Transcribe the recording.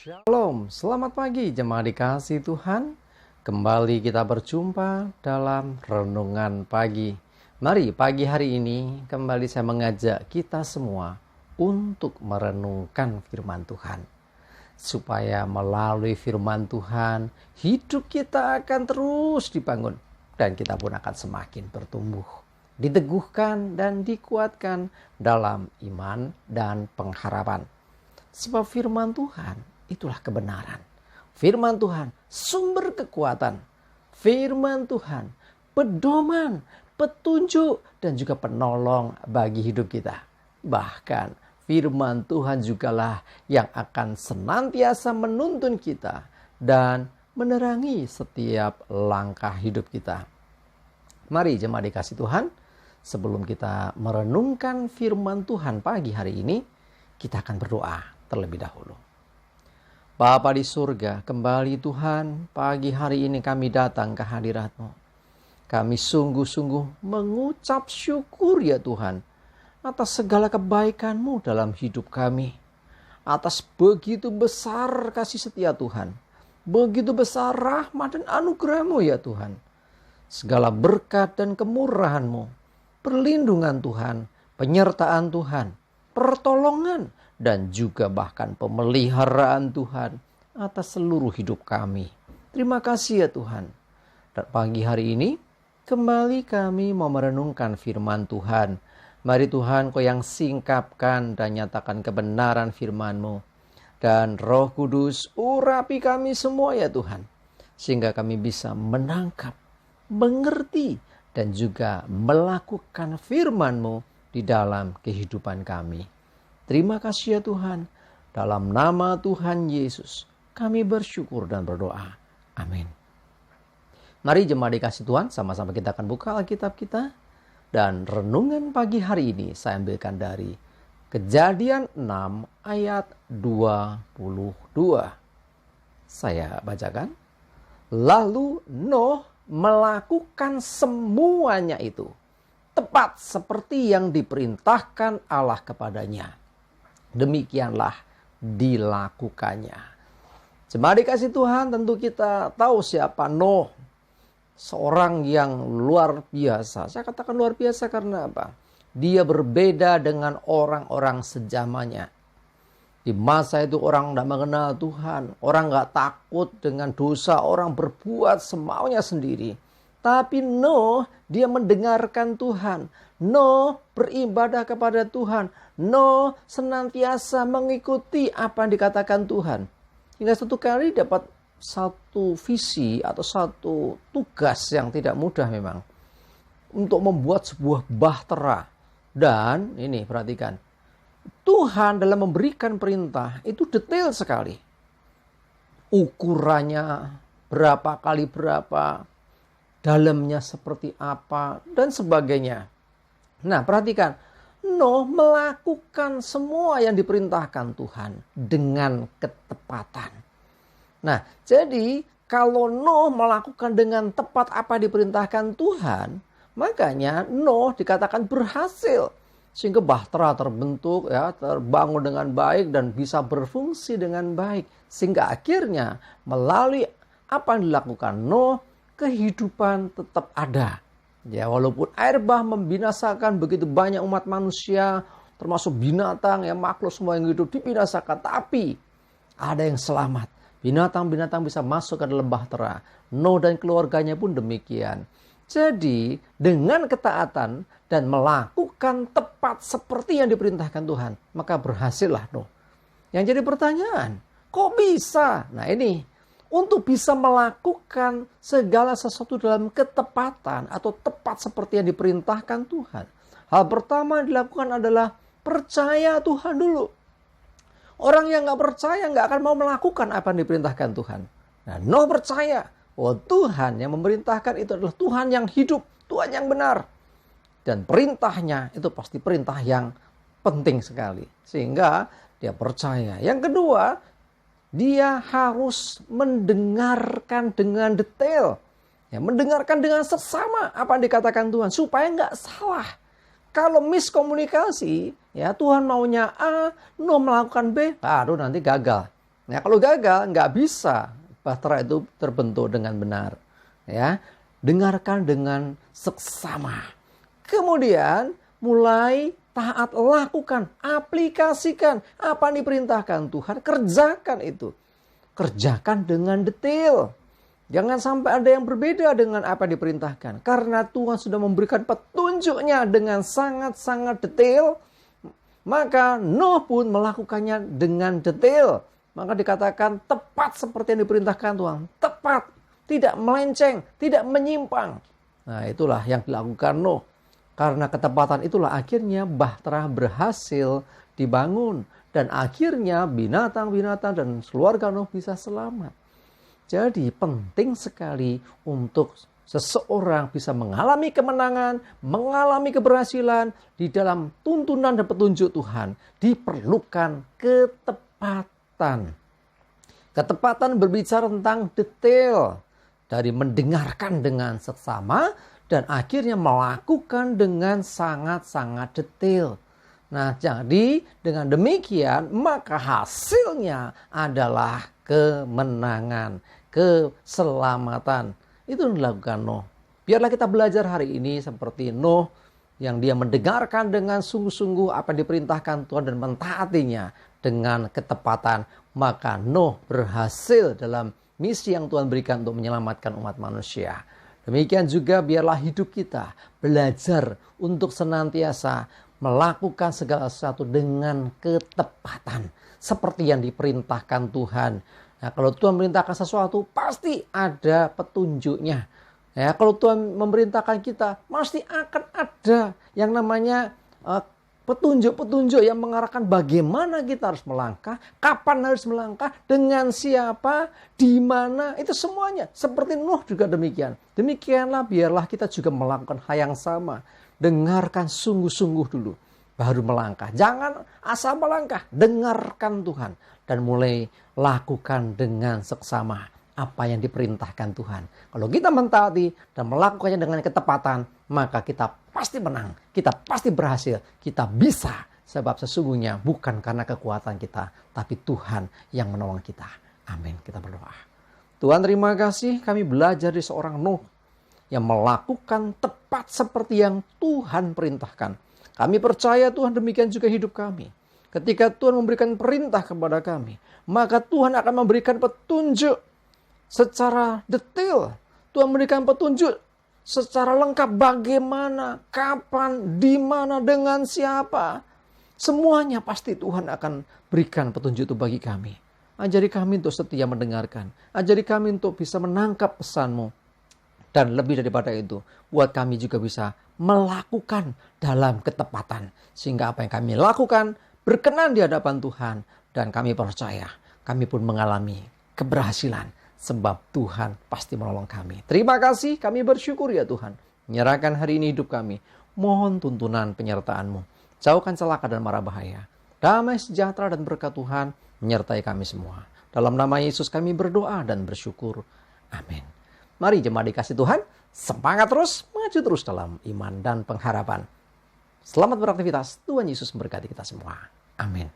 Shalom, selamat pagi jemaat dikasih Tuhan. Kembali kita berjumpa dalam renungan pagi. Mari pagi hari ini kembali saya mengajak kita semua untuk merenungkan firman Tuhan. Supaya melalui firman Tuhan, hidup kita akan terus dibangun. Dan kita pun akan semakin bertumbuh, diteguhkan dan dikuatkan dalam iman dan pengharapan. Sebab firman Tuhan itulah kebenaran. Firman Tuhan sumber kekuatan. Firman Tuhan pedoman, petunjuk dan juga penolong bagi hidup kita. Bahkan firman Tuhan jugalah yang akan senantiasa menuntun kita dan menerangi setiap langkah hidup kita. Mari jemaat dikasih Tuhan, sebelum kita merenungkan firman Tuhan pagi hari ini, kita akan berdoa terlebih dahulu. Bapa di surga, kembali Tuhan, pagi hari ini kami datang ke hadirat-Mu. Kami sungguh-sungguh mengucap syukur ya Tuhan, atas segala kebaikan-Mu dalam hidup kami. Atas begitu besar kasih setia Tuhan, begitu besar rahmat dan anugerah-Mu ya Tuhan. Segala berkat dan kemurahan-Mu, perlindungan Tuhan, penyertaan Tuhan, pertolongan, dan juga bahkan pemeliharaan Tuhan atas seluruh hidup kami. Terima kasih ya Tuhan. Dan pagi hari ini kembali kami mau merenungkan firman Tuhan. Mari Tuhan, Kau yang singkapkan dan nyatakan kebenaran firman-Mu. Dan Roh Kudus urapi kami semua ya Tuhan. Sehingga kami bisa menangkap, mengerti, dan juga melakukan firman-Mu di dalam kehidupan kami. Terima kasih ya Tuhan. Dalam nama Tuhan Yesus kami bersyukur dan berdoa. Amin. Mari jemaat dikasih Tuhan, sama-sama kita akan buka Alkitab kita. Dan renungan pagi hari ini saya ambilkan dari Kejadian 6 ayat 22. Saya bacakan. Lalu Nuh melakukan semuanya itu tepat seperti yang diperintahkan Allah kepadanya. Demikianlah dilakukannya. Jemaat dikasih Tuhan, tentu kita tahu siapa Nuh. Seorang yang luar biasa. Saya katakan luar biasa karena apa? Dia berbeda dengan orang-orang sejamannya. Di masa itu orang tidak mengenal Tuhan. Orang gak takut dengan dosa. Orang berbuat semaunya sendiri. Tapi Nuh, dia mendengarkan Tuhan. Nuh beribadah kepada Tuhan. Nuh senantiasa mengikuti apa yang dikatakan Tuhan. Hingga satu kali dapat satu visi atau satu tugas yang tidak mudah memang. Untuk membuat sebuah bahtera. Dan ini perhatikan. Tuhan dalam memberikan perintah itu detail sekali. Ukurannya berapa kali berapa. Dalamnya seperti apa dan sebagainya. Nah perhatikan. Nuh melakukan semua yang diperintahkan Tuhan dengan ketepatan. Nah, jadi kalau Nuh melakukan dengan tepat apa yang diperintahkan Tuhan, makanya Nuh dikatakan berhasil. Sehingga bahtera terbentuk, ya, terbangun dengan baik dan bisa berfungsi dengan baik. Sehingga akhirnya melalui apa yang dilakukan Nuh, kehidupan tetap ada. Ya, walaupun air bah membinasakan begitu banyak umat manusia, termasuk binatang, ya makhluk semua yang hidup dibinasakan, tapi ada yang selamat. Binatang-binatang bisa masuk ke dalam bahtera. Nuh dan keluarganya pun demikian. Jadi, dengan ketaatan dan melakukan tepat seperti yang diperintahkan Tuhan, maka berhasillah Nuh. Yang jadi pertanyaan, kok bisa? Nah ini, untuk bisa melakukan segala sesuatu dalam ketepatan atau tepat seperti yang diperintahkan Tuhan. Hal pertama yang dilakukan adalah percaya Tuhan dulu. Orang yang gak percaya gak akan mau melakukan apa yang diperintahkan Tuhan. Nah, Nuh percaya bahwa Tuhan yang memerintahkan itu adalah Tuhan yang hidup, Tuhan yang benar. Dan perintahnya itu pasti perintah yang penting sekali. Sehingga dia percaya. Yang kedua, dia harus mendengarkan dengan detail. Ya, mendengarkan dengan seksama apa yang dikatakan Tuhan. Supaya nggak salah. Kalau miskomunikasi, ya Tuhan maunya A, Nuh melakukan B, baru nanti gagal. Nah, kalau gagal, nggak bisa bahtera itu terbentuk dengan benar. Ya, dengarkan dengan seksama. Kemudian mulai taat, lakukan, aplikasikan apa yang diperintahkan Tuhan, kerjakan itu. Kerjakan dengan detail. Jangan sampai ada yang berbeda dengan apa yang diperintahkan. Karena Tuhan sudah memberikan petunjuknya dengan sangat-sangat detail. Maka Nuh pun melakukannya dengan detail. Maka dikatakan tepat seperti yang diperintahkan Tuhan. Tepat, tidak melenceng, tidak menyimpang. Nah, itulah yang dilakukan Nuh. Karena ketepatan itulah akhirnya bahtera berhasil dibangun. Dan akhirnya binatang-binatang dan keluarga Nuh bisa selamat. Jadi penting sekali untuk seseorang bisa mengalami kemenangan, mengalami keberhasilan di dalam tuntunan dan petunjuk Tuhan. Diperlukan ketepatan. Ketepatan berbicara tentang detail. Dari mendengarkan dengan seksama dan akhirnya melakukan dengan sangat-sangat detail. Nah, jadi dengan demikian maka hasilnya adalah kemenangan, keselamatan. Itu yang dilakukan Nuh. Biarlah kita belajar hari ini seperti Nuh yang dia mendengarkan dengan sungguh-sungguh apa yang diperintahkan Tuhan dan mentaatinya dengan ketepatan. Maka Nuh berhasil dalam misi yang Tuhan berikan untuk menyelamatkan umat manusia. Demikian juga biarlah hidup kita belajar untuk senantiasa melakukan segala sesuatu dengan ketepatan. Seperti yang diperintahkan Tuhan. Nah, kalau Tuhan memerintahkan sesuatu, pasti ada petunjuknya. Ya, kalau Tuhan memerintahkan kita, pasti akan ada yang namanya petunjuk-petunjuk yang mengarahkan bagaimana kita harus melangkah, kapan harus melangkah, dengan siapa, di mana, itu semuanya. Seperti Nuh juga demikian. Demikianlah biarlah kita juga melakukan hal yang sama. Dengarkan sungguh-sungguh dulu, baru melangkah. Jangan asal melangkah, dengarkan Tuhan. Dan mulai lakukan dengan seksama apa yang diperintahkan Tuhan. Kalau kita mentaati dan melakukannya dengan ketepatan, maka kita pasti menang, kita pasti berhasil, kita bisa. Sebab sesungguhnya bukan karena kekuatan kita, tapi Tuhan yang menolong kita. Amin. Kita berdoa. Tuhan, terima kasih kami belajar dari seorang Nuh yang melakukan tepat seperti yang Tuhan perintahkan. Kami percaya Tuhan demikian juga hidup kami. Ketika Tuhan memberikan perintah kepada kami, maka Tuhan akan memberikan petunjuk secara detail. Tuhan memberikan petunjuk secara lengkap bagaimana, kapan, di mana, dengan siapa. Semuanya pasti Tuhan akan berikan petunjuk itu bagi kami. Ajari kami untuk setia mendengarkan. Ajari kami untuk bisa menangkap pesan-Mu. Dan lebih daripada itu, buat kami juga bisa melakukan dalam ketepatan. Sehingga apa yang kami lakukan berkenan di hadapan Tuhan. Dan kami percaya, kami pun mengalami keberhasilan. Sebab Tuhan pasti menolong kami. Terima kasih, kami bersyukur ya Tuhan. Menyerahkan hari ini hidup kami. Mohon tuntunan penyertaan-Mu. Jauhkan celaka dan mara bahaya. Damai sejahtera dan berkat Tuhan menyertai kami semua. Dalam nama Yesus kami berdoa dan bersyukur. Amin. Mari jemaat dikasih Tuhan, semangat terus, maju terus dalam iman dan pengharapan. Selamat beraktivitas, Tuhan Yesus memberkati kita semua. Amin.